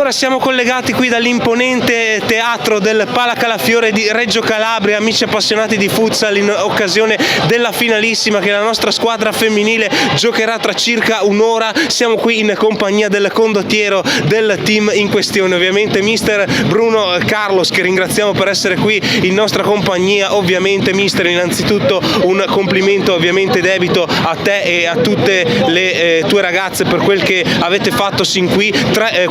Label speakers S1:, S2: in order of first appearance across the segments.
S1: Allora siamo collegati qui dall'imponente teatro del Palacalafiore di Reggio Calabria, amici appassionati di futsal, in occasione della finalissima che la nostra squadra femminile giocherà tra circa un'ora. Siamo qui in compagnia del condottiero del team in questione, ovviamente mister Bruno Carlos, che ringraziamo per essere qui in nostra compagnia. Ovviamente mister, innanzitutto un complimento ovviamente debito a te e a tutte le tue ragazze per quel che avete fatto sin qui.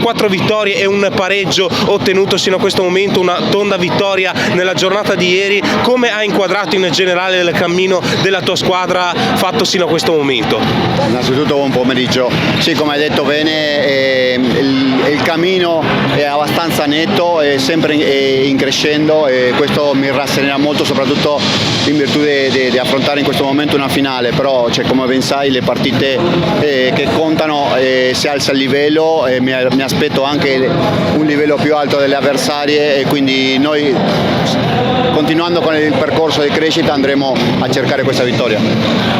S1: 4 vittorie e un pareggio ottenuto sino a questo momento, una tonda vittoria nella giornata di ieri. Come hai inquadrato in generale il cammino della tua squadra fatto sino a questo momento?
S2: Innanzitutto buon pomeriggio. Sì, come hai detto bene, il cammino è abbastanza netto, è sempre in crescendo, e questo mi rassegnerà molto, soprattutto in virtù di affrontare in questo momento una finale. Però come ben sai, le partite che contano, si alza il livello, mi aspetto anche un livello più alto delle avversarie, e quindi noi, continuando con il percorso di crescita, andremo a cercare questa vittoria.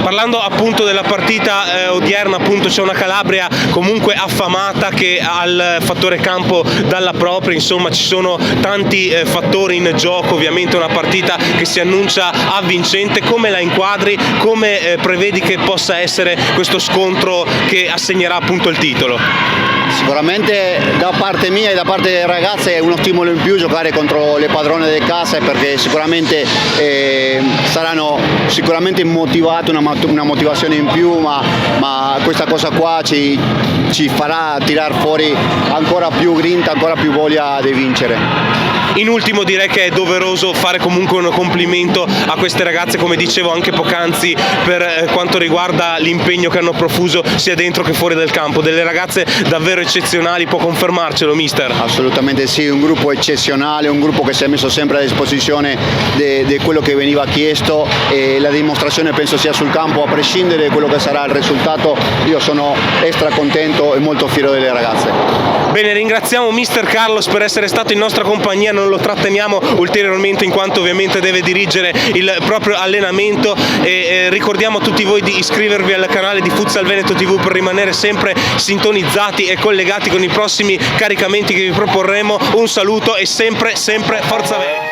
S1: Parlando appunto della partita odierna, appunto c'è una Calabria comunque affamata che ha il fattore campo dalla propria, insomma ci sono tanti fattori in gioco, ovviamente una partita che si annuncia avvincente. Come la inquadri? Come prevedi che possa essere questo scontro che assegnerà appunto il titolo?
S2: Sicuramente da parte mia e da parte delle ragazze è uno stimolo in più giocare contro le padrone di casa, perché sicuramente saranno sicuramente motivate, una motivazione in più, ma questa cosa qua ci farà tirar fuori ancora più grinta, ancora più voglia di vincere.
S1: In ultimo direi che è doveroso fare comunque un complimento a queste ragazze, come dicevo anche poc'anzi, per quanto riguarda l'impegno che hanno profuso sia dentro che fuori del campo. Delle ragazze davvero eccezionali, può confermarcelo mister?
S2: Assolutamente sì, un gruppo eccezionale, un gruppo che si è messo sempre a disposizione di quello che veniva chiesto, e la dimostrazione penso sia sul campo. A prescindere da quello che sarà il risultato, io sono extra contento e molto fiero delle ragazze.
S1: Bene, ringraziamo mister Carlos per essere stato in nostra compagnia, non lo tratteniamo ulteriormente in quanto ovviamente deve dirigere il proprio allenamento, e ricordiamo a tutti voi di iscrivervi al canale di Futsal Veneto TV per rimanere sempre sintonizzati e collegati con i prossimi caricamenti che vi proporremo. Un saluto e sempre Forza Veneto!